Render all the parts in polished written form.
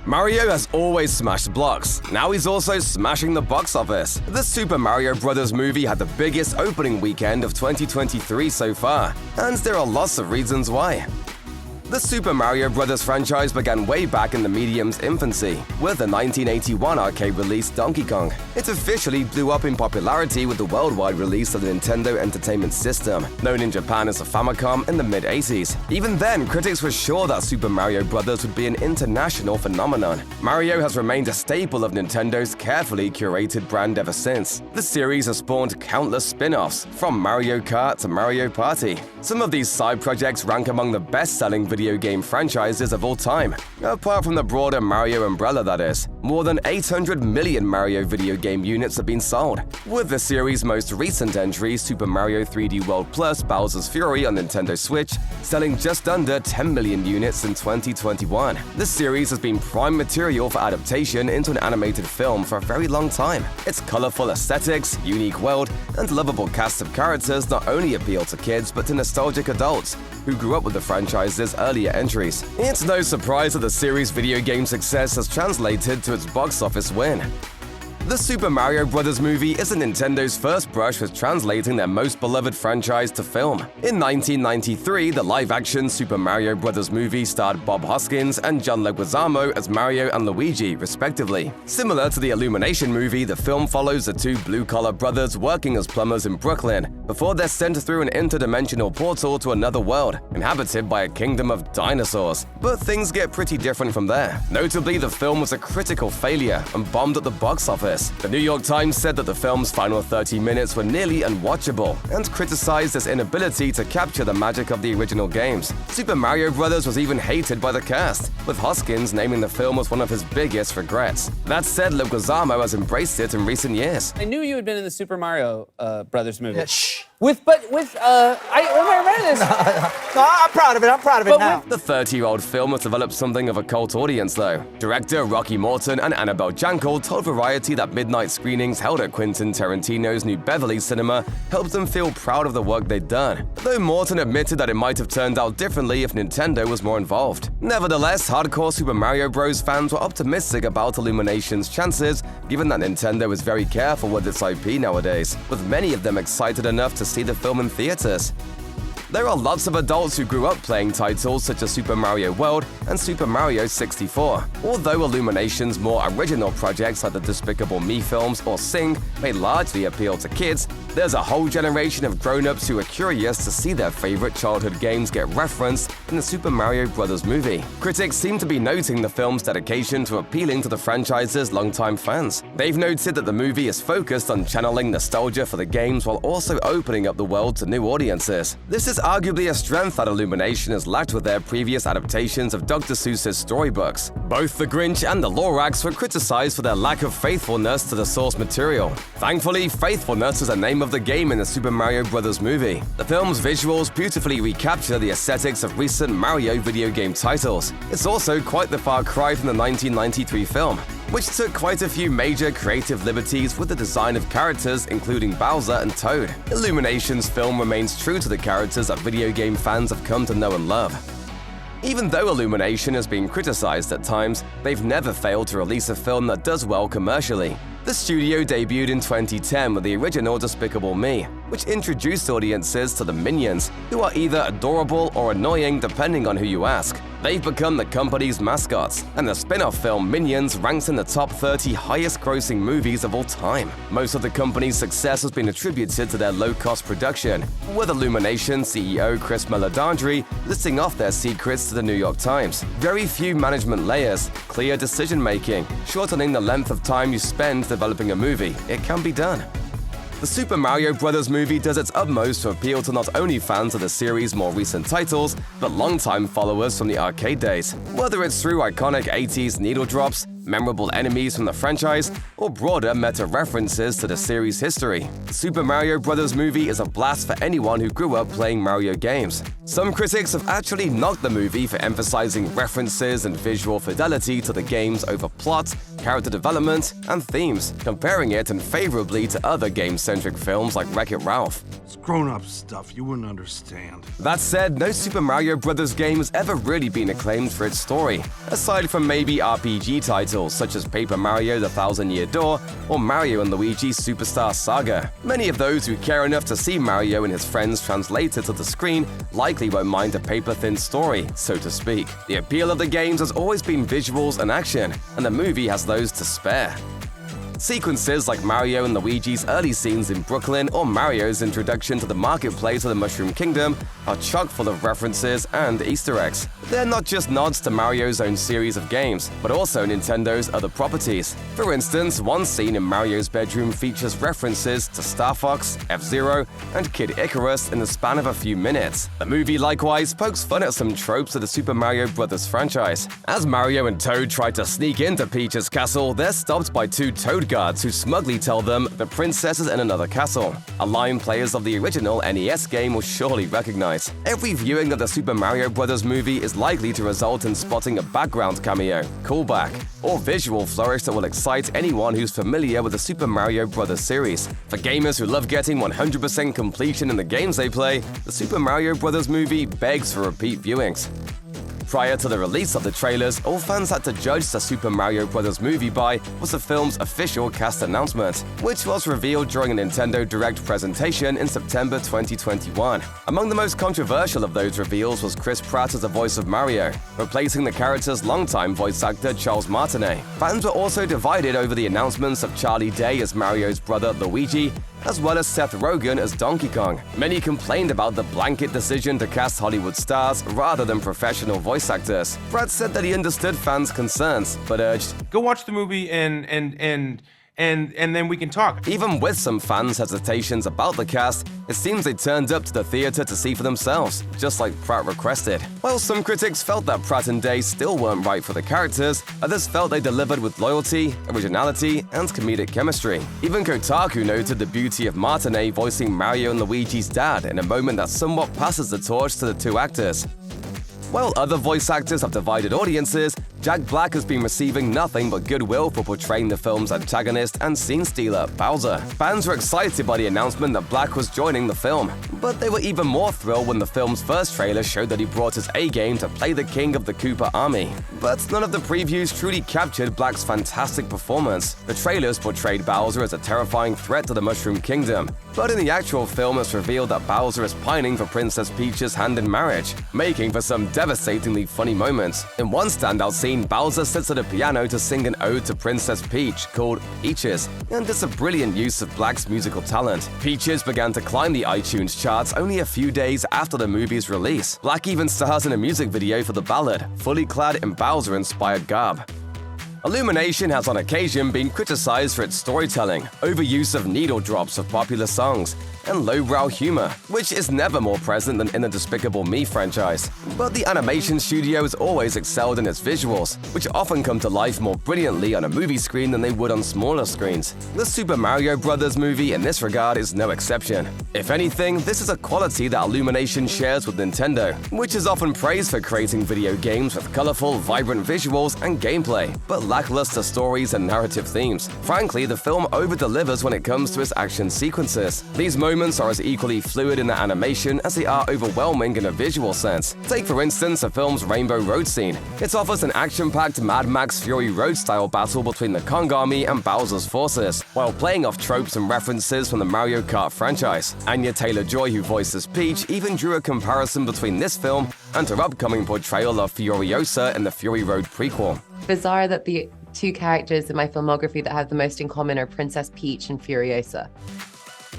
Mario has always smashed blocks. Now he's also smashing the box office. The Super Mario Bros. Movie had the biggest opening weekend of 2023 so far, and there are lots of reasons why. The Super Mario Bros. Franchise began way back in the medium's infancy, with the 1981 arcade release Donkey Kong. It officially blew up in popularity with the worldwide release of the Nintendo Entertainment System, known in Japan as the Famicom, in the mid-80s. Even then, critics were sure that Super Mario Bros. Would be an international phenomenon. Mario has remained a staple of Nintendo's carefully curated brand ever since. The series has spawned countless spin-offs, from Mario Kart to Mario Party. Some of these side projects rank among the best-selling video game franchises of all time, apart from the broader Mario umbrella, that is. More than 800 million Mario video game units have been sold, with the series' most recent entry, Super Mario 3D World Plus Bowser's Fury on Nintendo Switch, selling just under 10 million units in 2021. The series has been prime material for adaptation into an animated film for a very long time. Its colorful aesthetics, unique world, and lovable cast of characters not only appeal to kids but to nostalgic adults who grew up with the franchise's earlier entries. It's no surprise that the series' video game success has translated to its box office win. The Super Mario Bros. Movie is Nintendo's first brush with translating their most beloved franchise to film. In 1993, the live-action Super Mario Bros. Movie starred Bob Hoskins and John Leguizamo as Mario and Luigi, respectively. Similar to the Illumination movie, the film follows the two blue-collar brothers working as plumbers in Brooklyn before they're sent through an interdimensional portal to another world, inhabited by a kingdom of dinosaurs. But things get pretty different from there. Notably, the film was a critical failure and bombed at the box office. The New York Times said that the film's final 30 minutes were nearly unwatchable and criticized its inability to capture the magic of the original games. Super Mario Bros. Was even hated by the cast, with Hoskins naming the film as one of his biggest regrets. That said, Leguizamo has embraced it in recent years. I knew you had been in the Super Mario Brothers movie. Yeah, shh. I read this. No, I'm proud of it. I'm proud of it now. The 30-year-old film has developed something of a cult audience, though. Director Rocky Morton and Annabelle Jankel told Variety that midnight screenings held at Quentin Tarantino's New Beverly Cinema helped them feel proud of the work they'd done, though Morton admitted that it might have turned out differently if Nintendo was more involved. Nevertheless, hardcore Super Mario Bros. Fans were optimistic about Illumination's chances, given that Nintendo is very careful with its IP nowadays, with many of them excited enough to see the film in theaters. There are lots of adults who grew up playing titles such as Super Mario World and Super Mario 64. Although Illumination's more original projects like the Despicable Me films or Sing may largely appeal to kids, there's a whole generation of grown-ups who are curious to see their favorite childhood games get referenced in the Super Mario Bros. Movie. Critics seem to be noting the film's dedication to appealing to the franchise's longtime fans. They've noted that the movie is focused on channeling nostalgia for the games while also opening up the world to new audiences. This is arguably a strength that Illumination has lacked with their previous adaptations of Dr. Seuss's storybooks. Both The Grinch and The Lorax were criticized for their lack of faithfulness to the source material. Thankfully, faithfulness is a name of the game in the Super Mario Bros. Movie. The film's visuals beautifully recapture the aesthetics of recent Mario video game titles. It's also quite the far cry from the 1993 film, which took quite a few major creative liberties with the design of characters, including Bowser and Toad. Illumination's film remains true to the characters that video game fans have come to know and love. Even though Illumination has been criticized at times, they've never failed to release a film that does well commercially. The studio debuted in 2010 with the original Despicable Me, which introduced audiences to the Minions, who are either adorable or annoying depending on who you ask. They've become the company's mascots, and the spin-off film Minions ranks in the top 30 highest-grossing movies of all time. Most of the company's success has been attributed to their low-cost production, with Illumination CEO Chris Meledandri listing off their secrets to the New York Times. Very few management layers, clear decision-making, shortening the length of time you spend developing a movie. It can be done. The Super Mario Bros. Movie does its utmost to appeal to not only fans of the series' more recent titles, but longtime followers from the arcade days. Whether it's through iconic 80s needle drops, memorable enemies from the franchise, or broader meta-references to the series' history, the Super Mario Bros. Movie is a blast for anyone who grew up playing Mario games. Some critics have actually knocked the movie for emphasizing references and visual fidelity to the games over plot, character development, and themes, comparing it unfavorably to other game-centric films like Wreck-It Ralph. It's grown-up stuff. You wouldn't understand. That said, no Super Mario Bros. Game has ever really been acclaimed for its story, aside from maybe RPG titles such as Paper Mario: The Thousand Year Door or Mario & Luigi Superstar Saga. Many of those who care enough to see Mario and his friends translated to the screen likely won't mind a paper-thin story, so to speak. The appeal of the games has always been visuals and action, and the movie has those to spare. Sequences like Mario and Luigi's early scenes in Brooklyn or Mario's introduction to the marketplace of the Mushroom Kingdom are chock full of references and Easter eggs. They're not just nods to Mario's own series of games, but also Nintendo's other properties. For instance, one scene in Mario's bedroom features references to Star Fox, F-Zero, and Kid Icarus in the span of a few minutes. The movie likewise pokes fun at some tropes of the Super Mario Bros. Franchise. As Mario and Toad try to sneak into Peach's castle, they're stopped by two Toad guards who smugly tell them the princess is in another castle, a line players of the original NES game will surely recognize. Every viewing of the Super Mario Bros. Movie is likely to result in spotting a background cameo, callback, or visual flourish that will excite anyone who's familiar with the Super Mario Bros. Series. For gamers who love getting 100% completion in the games they play, the Super Mario Bros. Movie begs for repeat viewings. Prior to the release of the trailers, all fans had to judge the Super Mario Bros. Movie by was the film's official cast announcement, which was revealed during a Nintendo Direct presentation in September 2021. Among the most controversial of those reveals was Chris Pratt as the voice of Mario, replacing the character's longtime voice actor Charles Martinet. Fans were also divided over the announcements of Charlie Day as Mario's brother Luigi, as well as Seth Rogen as Donkey Kong. Many complained about the blanket decision to cast Hollywood stars rather than professional voice actors. Pratt said that he understood fans' concerns, but urged, "Go watch the movie and then we can talk." Even with some fans' hesitations about the cast, it seems they turned up to the theater to see for themselves, just like Pratt requested. While some critics felt that Pratt and Day still weren't right for the characters, others felt they delivered with loyalty, originality, and comedic chemistry. Even Kotaku noted the beauty of Martinet voicing Mario and Luigi's dad in a moment that somewhat passes the torch to the two actors. While other voice actors have divided audiences, Jack Black has been receiving nothing but goodwill for portraying the film's antagonist and scene stealer, Bowser. Fans were excited by the announcement that Black was joining the film, but they were even more thrilled when the film's first trailer showed that he brought his A-game to play the king of the Koopa army. But none of the previews truly captured Black's fantastic performance. The trailers portrayed Bowser as a terrifying threat to the Mushroom Kingdom, but in the actual film it's revealed that Bowser is pining for Princess Peach's hand in marriage, making for some devastatingly funny moments. In one standout scene, Bowser sits at a piano to sing an ode to Princess Peach called Peaches, and it's a brilliant use of Black's musical talent. Peaches began to climb the iTunes charts only a few days after the movie's release. Black even stars in a music video for the ballad, fully clad in Bowser-inspired garb. Illumination has on occasion been criticized for its storytelling, overuse of needle drops of popular songs, and lowbrow humor, which is never more present than in the Despicable Me franchise. But the animation studio has always excelled in its visuals, which often come to life more brilliantly on a movie screen than they would on smaller screens. The Super Mario Bros. Movie in this regard is no exception. If anything, this is a quality that Illumination shares with Nintendo, which is often praised for creating video games with colorful, vibrant visuals and gameplay, but lackluster stories and narrative themes. Frankly, the film over-delivers when it comes to its action sequences. These moments are as equally fluid in the animation as they are overwhelming in a visual sense. Take, for instance, the film's Rainbow Road scene. It offers an action-packed Mad Max Fury Road-style battle between the Kong Army and Bowser's forces, while playing off tropes and references from the Mario Kart franchise. Anya Taylor-Joy, who voices Peach, even drew a comparison between this film and her upcoming portrayal of Furiosa in the Fury Road prequel. Bizarre that the two characters in my filmography that have the most in common are Princess Peach and Furiosa.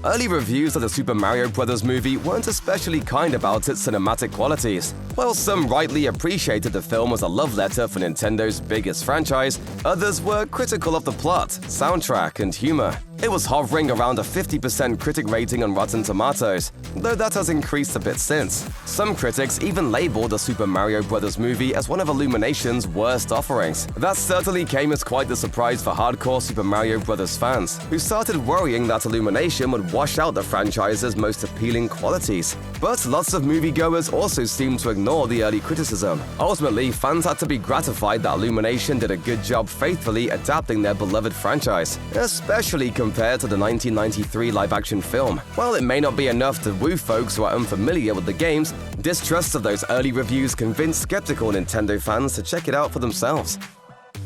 Early reviews of the Super Mario Bros. Movie weren't especially kind about its cinematic qualities. While some rightly appreciated the film as a love letter for Nintendo's biggest franchise, others were critical of the plot, soundtrack, and humor. It was hovering around a 50% critic rating on Rotten Tomatoes, though that has increased a bit since. Some critics even labeled the Super Mario Bros. Movie as one of Illumination's worst offerings. That certainly came as quite the surprise for hardcore Super Mario Bros. Fans, who started worrying that Illumination would wash out the franchise's most appealing qualities. But lots of moviegoers also seemed to ignore the early criticism. Ultimately, fans had to be gratified that Illumination did a good job faithfully adapting their beloved franchise, especially compared to the 1993 live-action film. While it may not be enough to woo folks who are unfamiliar with the games, distrust of those early reviews convinced skeptical Nintendo fans to check it out for themselves.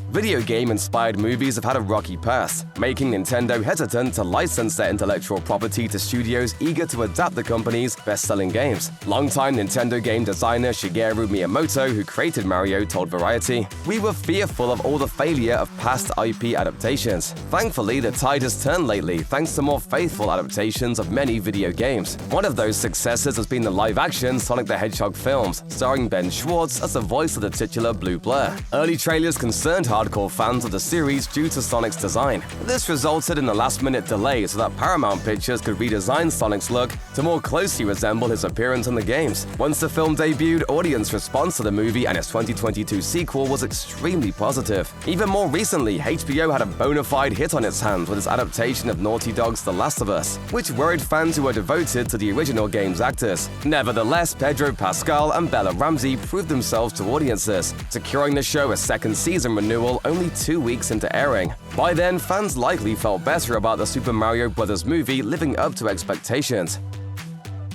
Video game-inspired movies have had a rocky past, making Nintendo hesitant to license their intellectual property to studios eager to adapt the company's best-selling games. Longtime Nintendo game designer Shigeru Miyamoto, who created Mario, told Variety, "We were fearful of all the failure of past IP adaptations. Thankfully, the tide has turned lately thanks to more faithful adaptations of many video games. One of those successes has been the live-action Sonic the Hedgehog films, starring Ben Schwartz as the voice of the titular Blue Blur. Early trailers concerned hardcore fans of the series due to Sonic's design. This resulted in a last-minute delay so that Paramount Pictures could redesign Sonic's look to more closely resemble his appearance in the games. Once the film debuted, audience response to the movie and its 2022 sequel was extremely positive. Even more recently, HBO had a bona fide hit on its hands with its adaptation of Naughty Dog's The Last of Us, which worried fans who were devoted to the original game's actors. Nevertheless, Pedro Pascal and Bella Ramsey proved themselves to audiences, securing the show a second season renewal only 2 weeks into airing. By then, fans likely felt better about the Super Mario Bros. Movie living up to expectations.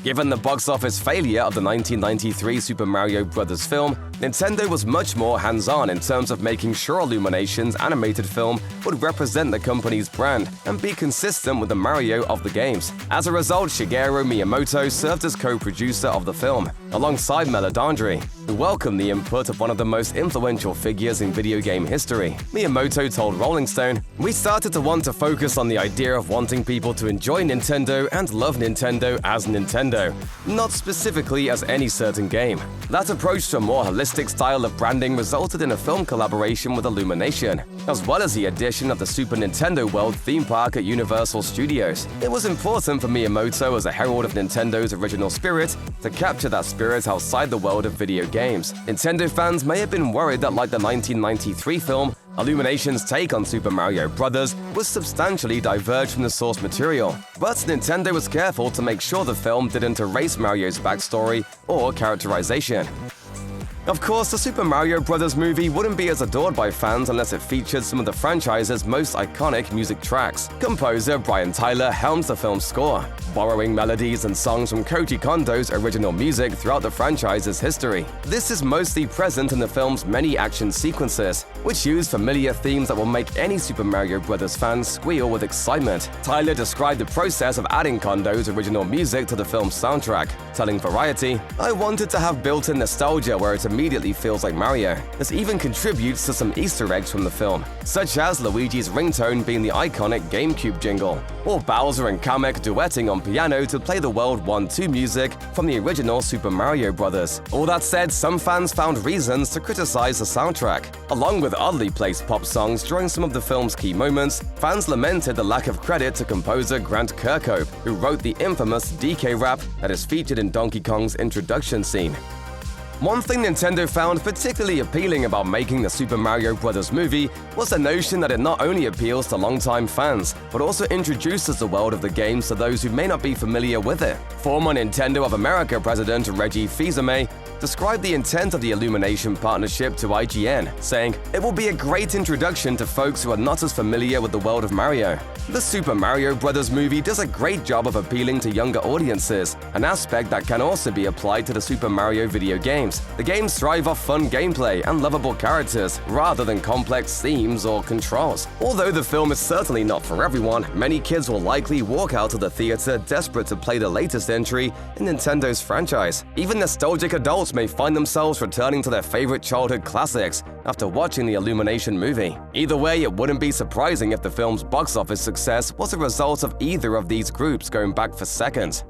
Given the box office failure of the 1993 Super Mario Bros. Film, Nintendo was much more hands-on in terms of making sure Illumination's animated film would represent the company's brand and be consistent with the Mario of the games. As a result, Shigeru Miyamoto served as co-producer of the film, alongside Meledandri, who welcomed the input of one of the most influential figures in video game history. Miyamoto told Rolling Stone, "We started to want to focus on the idea of wanting people to enjoy Nintendo and love Nintendo as Nintendo, not specifically as any certain game. That approach to a more holistic style of branding resulted in a film collaboration with Illumination, as well as the addition of the Super Nintendo World theme park at Universal Studios. It was important for Miyamoto as a herald of Nintendo's original spirit to capture that spirit outside the world of video games. Nintendo fans may have been worried that, like the 1993 film, Illumination's take on Super Mario Bros. Was substantially diverged from the source material, but Nintendo was careful to make sure the film didn't erase Mario's backstory or characterization. Of course, the Super Mario Bros. Movie wouldn't be as adored by fans unless it featured some of the franchise's most iconic music tracks. Composer Brian Tyler helms the film's score, borrowing melodies and songs from Koji Kondo's original music throughout the franchise's history. This is mostly present in the film's many action sequences, which use familiar themes that will make any Super Mario Bros. Fan squeal with excitement. Tyler described the process of adding Kondo's original music to the film's soundtrack, telling Variety, "I wanted to have built-in nostalgia where it immediately feels like Mario. This even contributes to some Easter eggs from the film, such as Luigi's ringtone being the iconic GameCube jingle, or Bowser and Kamek duetting on piano to play the World 1-2 music from the original Super Mario Bros. All that said, some fans found reasons to criticize the soundtrack. Along with oddly placed pop songs during some of the film's key moments, fans lamented the lack of credit to composer Grant Kirkhope, who wrote the infamous DK rap that is featured in Donkey Kong's introduction scene. One thing Nintendo found particularly appealing about making the Super Mario Bros. Movie was the notion that it not only appeals to longtime fans, but also introduces the world of the games to those who may not be familiar with it. Former Nintendo of America president Reggie Fils-Aimé described the intent of the Illumination partnership to IGN, saying, "It will be a great introduction to folks who are not as familiar with the world of Mario. The Super Mario Bros. Movie does a great job of appealing to younger audiences, an aspect that can also be applied to the Super Mario video games. The games thrive off fun gameplay and lovable characters, rather than complex themes or controls. Although the film is certainly not for everyone, many kids will likely walk out of the theater desperate to play the latest entry in Nintendo's franchise. Even nostalgic adults may find themselves returning to their favorite childhood classics after watching the Illumination movie. Either way, it wouldn't be surprising if the film's box office success was a result of either of these groups going back for seconds.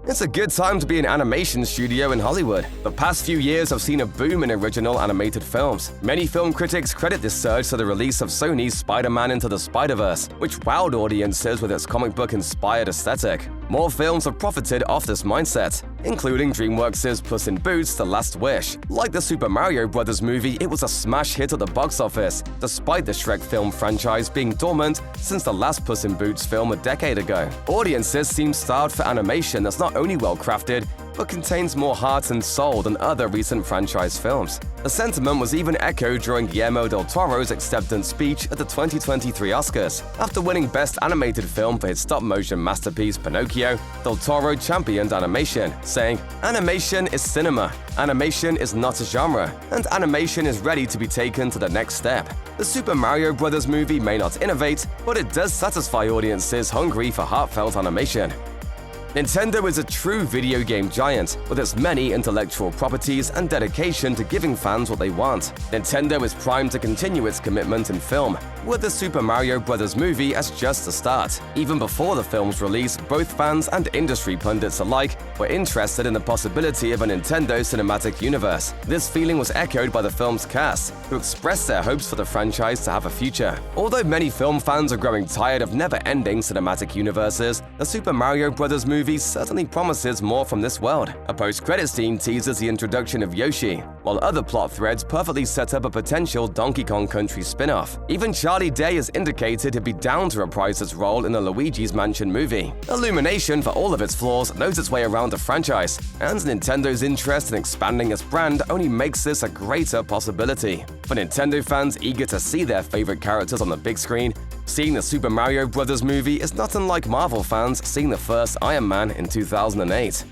It's a good time to be an animation studio in Hollywood. The past few years have seen a boom in original animated films. Many film critics credit this surge to the release of Sony's Spider-Man Into the Spider-Verse, which wowed audiences with its comic book-inspired aesthetic. More films have profited off this mindset, including DreamWorks' Puss in Boots: The Last Wish. Like the Super Mario Bros. Movie, it was a smash hit at the box office, despite the Shrek film franchise being dormant since the last Puss in Boots film a decade ago. Audiences seem starved for animation that's not only well-crafted, but contains more heart and soul than other recent franchise films. The sentiment was even echoed during Guillermo del Toro's acceptance speech at the 2023 Oscars. After winning Best Animated Film for his stop-motion masterpiece Pinocchio, del Toro championed animation, saying, "Animation is cinema. Animation is not a genre, and animation is ready to be taken to the next step." The Super Mario Bros. Movie may not innovate, but it does satisfy audiences hungry for heartfelt animation. Nintendo is a true video game giant, with its many intellectual properties and dedication to giving fans what they want. Nintendo is primed to continue its commitment in film, with the Super Mario Bros. Movie as just the start. Even before the film's release, both fans and industry pundits alike were interested in the possibility of a Nintendo cinematic universe. This feeling was echoed by the film's cast, who expressed their hopes for the franchise to have a future. Although many film fans are growing tired of never-ending cinematic universes, the Super Mario Bros. Movie certainly promises more from this world. A post-credits scene teases the introduction of Yoshi, while other plot threads perfectly set up a potential Donkey Kong Country spin-off. Even Charlie Day has indicated he'd be down to reprise his role in the Luigi's Mansion movie. Illumination, for all of its flaws, knows its way around the franchise, and Nintendo's interest in expanding its brand only makes this a greater possibility. For Nintendo fans eager to see their favorite characters on the big screen, seeing the Super Mario Bros. Movie is not unlike Marvel fans seeing the first Iron Man in 2008.